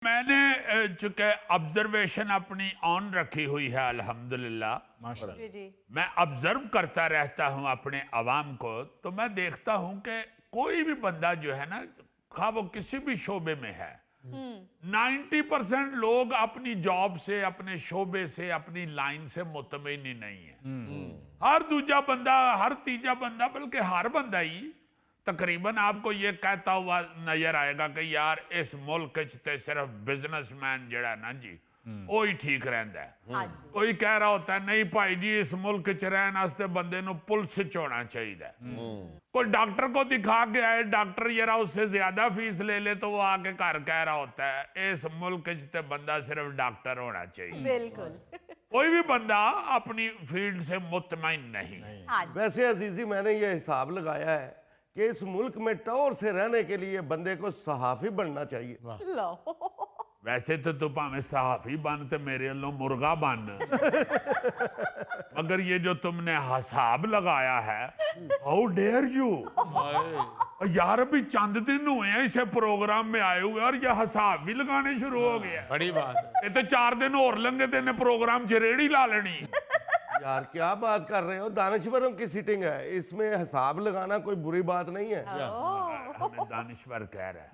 मैंने चूंकि ऑब्जर्वेशन अपनी ऑन रखी हुई है अल्हम्दुलिल्लाह, माशाल्लाह। जी। मैं ऑब्जर्व करता रहता हूं अपने अवाम को, तो मैं देखता हूं कि कोई भी बंदा जो है ना, खा वो किसी भी शोबे में है, 90% लोग अपनी जॉब से, अपने शोबे से, अपनी लाइन से मुतमईन ही नहीं है। हर दूजा बंदा, हर तीजा बंदा, बल्कि हर बंदा ही तकरीबन आपको ये कहता हुआ नजर आएगा कि यार इस मुल्क च ते सिर्फ बिजनेसमैन जड़ा ना जी वो ही ठीक रहता है। हाँ जी। कोई कह रहा होता है नहीं भाई जी इस मुल्क च रहने वास्ते बंदे नु पुलिस च होना चाहिए। कोई डॉक्टर को दिखा के आए, डॉक्टर जरा उससे ज्यादा फीस ले ले तो वो आके घर कह रहा होता है इस मुल्क च ते बंदा सिर्फ डॉक्टर होना चाहिए। बिल्कुल। कोई भी बंदा अपनी फील्ड से मुतमईन नहीं। हाँ जी। वैसे अजीजी मैंने ये हिसाब लगाया है कि इस मुल्क में टौर से रहने के लिए बंदे को सहाफी बनना चाहिए। लो। वैसे तो भावे सहाफी बन ते मेरे लो मुर्गा बन, मगर ये जो तुमने हिसाब लगाया है, हाउ डेयर यू यार, अभी चंद दिन हुए हैं इसे प्रोग्राम में आए हुए और ये हिसाब भी लगाने शुरू हो गया। बड़ी बात है। ये तो 4 दिन और लंघे ते इन्हें प्रोग्राम च रेड़ी ला लेनी। यार क्या बात कर रहे हो, दानिश्वरों की सीटिंग है, इसमें हिसाब लगाना कोई बुरी बात नहीं है। हमें दानिश्वर कह रहा है।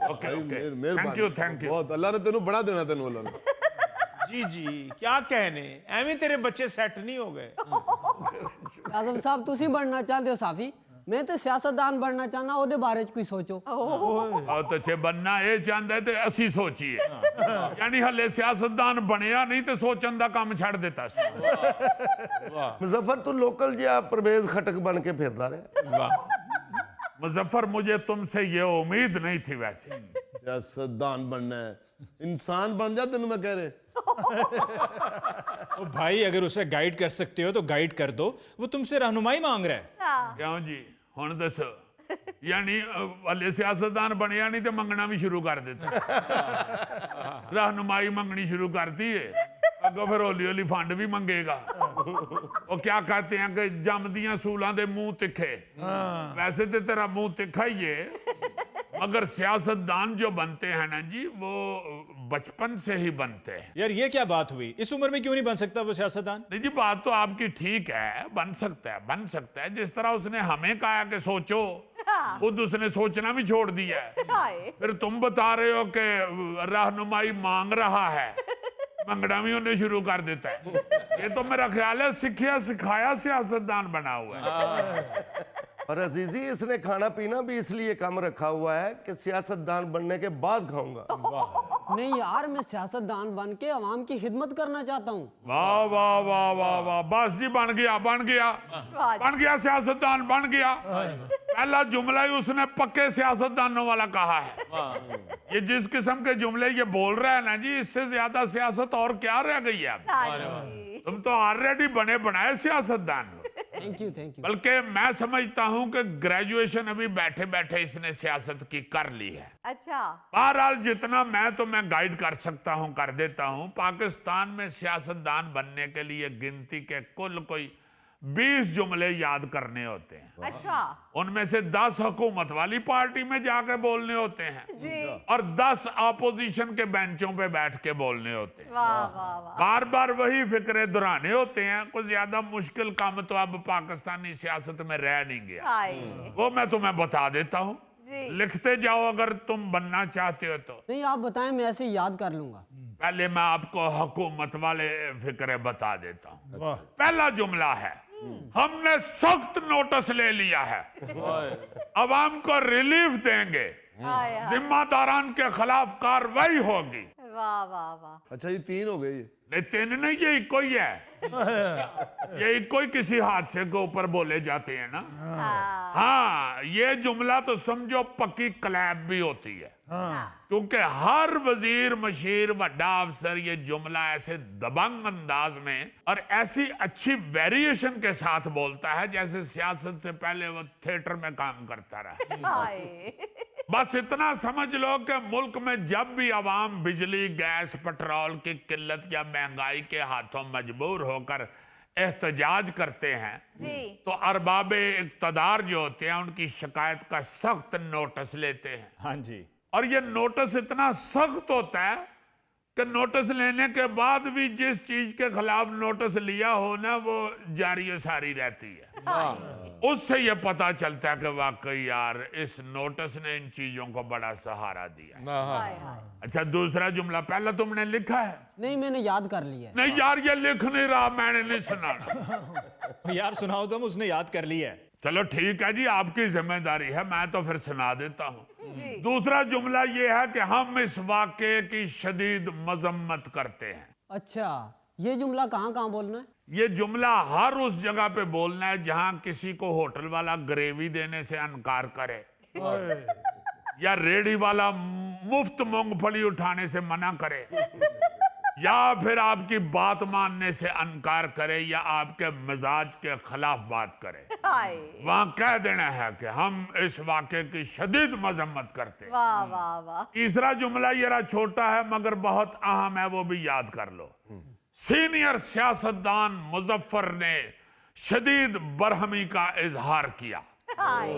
Okay okay, thank you thank you. बहुत अल्लाह ने तेनू बड़ा देना, तेनू अल्लाह ने। जी जी, क्या कहने, एवं तेरे बच्चे सेट नहीं हो गए। आजम साहब तुसी बनना चाहते हो साफी, मैं तो सियासतदान बनना चाहना, ओदे बारे च कोई सोचो। बहुत अच्छे, बनना ये चाहता है तो असी सोचिए, यानी हले सियासतदान बनया नहीं तो सोचन का काम छड़ देता। मुजफ्फर तू लोकल जिया परवेज खटक बन के फिरदा रहे। वाह। मुजफ्फर मुझे तुमसे ये उम्मीद नहीं थी। वैसे सियासतदान बनना है, इंसान बन जा, तेनू मैं कह रहे। ओ भाई अगर उसे गाइड कर सकते हो तो गाइड कर दो, वो तुमसे रहनुमाई मांग रहा है। क्यों जी, हुण दसो, यानी हले सियासतदान बनया नहीं तो मंगना भी शुरू कर देता। रहनुमाई मंगनी शुरू करती है, अगो फिर हौली हौली फंड भी मंगेगा। वो क्या कहते हैं कि जमदियां सूलां दे मुंह तिखे। वैसे तो तेरा मुंह तिखा ही है, मगर सियासतदान जो बनते हैं ना जी, वो बचपन से ही बनते हैं। यार ये क्या बात हुई, इस उम्र में क्यों नहीं बन सकता वो सियासतदान? नहीं जी, बात तो आपकी ठीक है, बन सकता है, बन सकता है। जिस तरह उसने हमें कहा कि सोचो, खुद उसने सोचना भी छोड़ दिया है। हाय। फिर तुम बता रहे हो कि रहनुमाई मांग रहा है, मंगना भी उन्हें शुरू कर देता है। ये तो मेरा ख्याल है सिखिया सिखाया सियासतदान बना हुआ है। और अजीजी इसने खाना पीना भी इसलिए कम रखा हुआ है कि सियासतदान बनने के बाद खाऊंगा। नहीं यार, मैं सियासतदान बन के अवाम की खिदमत करना चाहता हूँ। वाह वाह वाह वाह वाह, बस जी बन गया बन गया बन गया, सियासतदान बन गया। पहला जुमला ही उसने पक्के सियासतदानों वाला कहा है। ये जिस किस्म के जुमले ये बोल रहा है ना जी, इससे ज्यादा सियासत और क्या रह गई है अब? हाँ जी। तुम तो ऑलरेडी बने बनाए सियासतदान हो। Thank you thank you. बल्कि मैं समझता हूं कि ग्रेजुएशन अभी बैठे बैठे इसने सियासत की कर ली है। अच्छा। बहरहाल जितना मैं गाइड कर सकता हूं कर देता हूं। पाकिस्तान में सियासतदान बनने के लिए गिनती के कुल कोई 20 जुमले याद करने होते हैं। अच्छा उनमें से 10 हुकूमत वाली पार्टी में जाके बोलने होते हैं जी। और 10 अपोजिशन के बेंचों पे बैठ के बोलने होते हैं। वाह वाह वाह। बार बार वही फिक्रे दोहराने होते हैं। कुछ ज्यादा मुश्किल काम तो अब पाकिस्तानी सियासत में रह नहीं गया। हाय। वो मैं तुम्हें बता देता हूँ, जी। लिखते जाओ अगर तुम बनना चाहते हो तो। नहीं आप बताएं, मैं ऐसे ही याद कर लूंगा। पहले मैं आपको हुकूमत वाले फिक्रे बता देता हूँ। पहला जुमला है, हमने सख्त नोटिस ले लिया है, अवाम को रिलीफ देंगे, हाय हाय। जिम्मेदारान के खिलाफ कार्रवाई होगी। वाह वाह वाह। अच्छा ये 3 हो गए। नहीं 3 नहीं, ये इको ही है। ये इको ही किसी हादसे के ऊपर बोले जाते हैं ना। हाँ। हाँ, ये जुमला तो समझो पक्की क्लैप भी होती है, क्योंकि हर वजीर मशीर वड्डा अफसर ये जुमला ऐसे दबंग अंदाज में और ऐसी अच्छी वेरिएशन के साथ बोलता है जैसे सियासत से पहले वो थिएटर में काम करता रहा। हाय। बस इतना समझ लो कि मुल्क में जब भी अवाम बिजली गैस पेट्रोल की किल्लत या महंगाई के हाथों मजबूर होकर एहतजाज करते हैं, जी। तो अरबाब इक़्तिदार जो होते हैं उनकी शिकायत का सख्त नोटिस लेते हैं हाँ जी। और ये नोटिस इतना सख्त होता है कि नोटिस लेने के बाद भी जिस चीज के खिलाफ नोटिस लिया हो ना वो जारी सारी रहती है। उससे ये पता चलता है कि वाकई यार इस नोटिस ने इन चीजों को बड़ा सहारा दिया है। हाय हाय। अच्छा, दूसरा जुमला पहला तुमने लिखा है? नहीं मैंने याद कर लिया है। नहीं यार, ये लिख नहीं रहा, मैंने नहीं सुनाना। यार सुनाओ तुम, उसने याद कर लिया है। चलो ठीक है जी, आपकी जिम्मेदारी है, मैं तो फिर सुना देता हूँ। जी। दूसरा जुमला ये है कि हम इस वाक़े की शदीद मजम्मत करते हैं। अच्छा, ये जुमला कहाँ कहाँ बोलना है? ये जुमला हर उस जगह पे बोलना है जहां किसी को होटल वाला ग्रेवी देने से इनकार करे, या रेडी वाला मुफ्त मूंगफली उठाने से मना करे, या फिर आपकी बात मानने से इनकार करे, या आपके मिजाज के खिलाफ बात करे। हाय। वहां कह देना है कि हम इस वाक़े की शदीद मजम्मत करते हैं। वाह वाह वाह। तीसरा जुमला जरा छोटा है मगर बहुत अहम है, वो भी याद कर लो। सीनियर सियासतदान मुजफ्फर ने शदीद बरहमी का इजहार किया। हाय।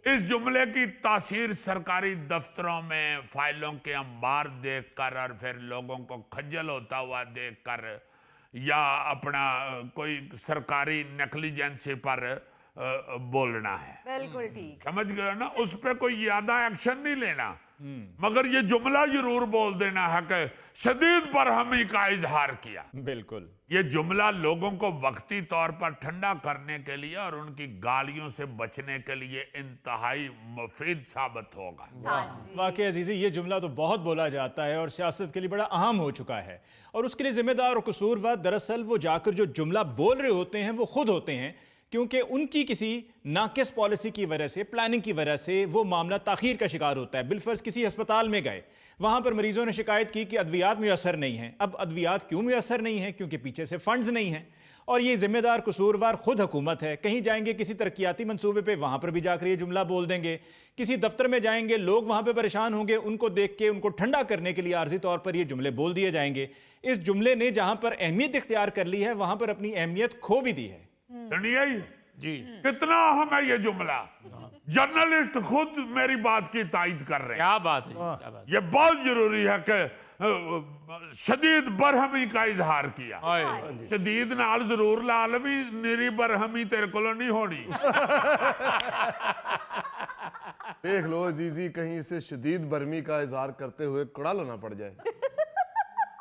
इस जुमले की तासीर सरकारी दफ्तरों में फाइलों के अंबार देखकर और फिर लोगों को खज्जल होता हुआ देखकर, या अपना कोई सरकारी नेग्लिजेंसी पर बोलना है। बिल्कुल ठीक। समझ गए ना? उस पर कोई ज्यादा एक्शन नहीं लेना, मगर ये जुमला जरूर बोल देना है कि शदीद बरहमी का इजहार किया। बिल्कुल। ये जुमला लोगों को वक्ती तौर पर ठंडा करने के लिए और उनकी गालियों से बचने के लिए इंतहाई मुफीद साबित होगा। हाँ जी। वाकई अजीज़ी, ये जुमला तो बहुत बोला जाता है और सियासत के लिए बड़ा अहम हो चुका है, और उसके लिए जिम्मेदार और कसूरवार दरअसल वो जाकर जो जुमला बोल रहे होते हैं वो खुद होते हैं, क्योंकि उनकी किसी नाकिस पॉलिसी की वजह से, प्लानिंग की वजह से वो मामला ताखीर का शिकार होता है। बिलफर्ज किसी अस्पताल में गए, वहाँ पर मरीजों ने शिकायत की कि अद्वियात मुयसर नहीं हैं। अब अद्वियात क्यों मुयसर नहीं हैं? क्योंकि पीछे से फंड्स नहीं हैं, और ये जिम्मेदार कसूरवार खुद हुकूमत है। कहीं जाएंगे किसी तरक्याती मंसूबे पे, वहाँ पर भी जाकर ये जुमला बोल देंगे। किसी दफ्तर में जाएंगे, लोग वहाँ पे परेशान होंगे, उनको देख के उनको ठंडा करने के लिए आर्जी तौर पर ये जुमले बोल दिए जाएंगे। इस जुमले ने जहाँ पर अहमियत इख्तियार कर ली है, वहाँ पर अपनी अहमियत खो भी दी है। सुनिए जी। कितना अहम है ये जुमला। जर्नलिस्ट खुद मेरी बात की तायद कर रहे हैं। क्या बात है, क्या बात ये बहुत जरूरी है कि शदीद बरहमी का इजहार किया। हाय। शदीद नाल जरूर ला लवी, निरी बरहमी तेरे को नहीं होनी। देख लो अजीजी, कहीं इसे शदीद बर्मी का इजहार करते हुए कुड़ा लेना पड़ जाए।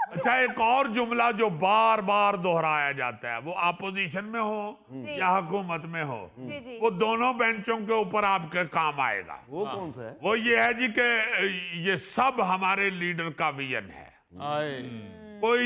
अच्छा, एक और जुमला जो बार बार दोहराया जाता है, वो अपोजिशन में हो या हुकूमत में हो, जी जी। वो दोनों बेंचों के ऊपर आपके काम आएगा। वो कौन सा है? वो ये है जी कि ये सब हमारे लीडर का विजन है। हाय। कोई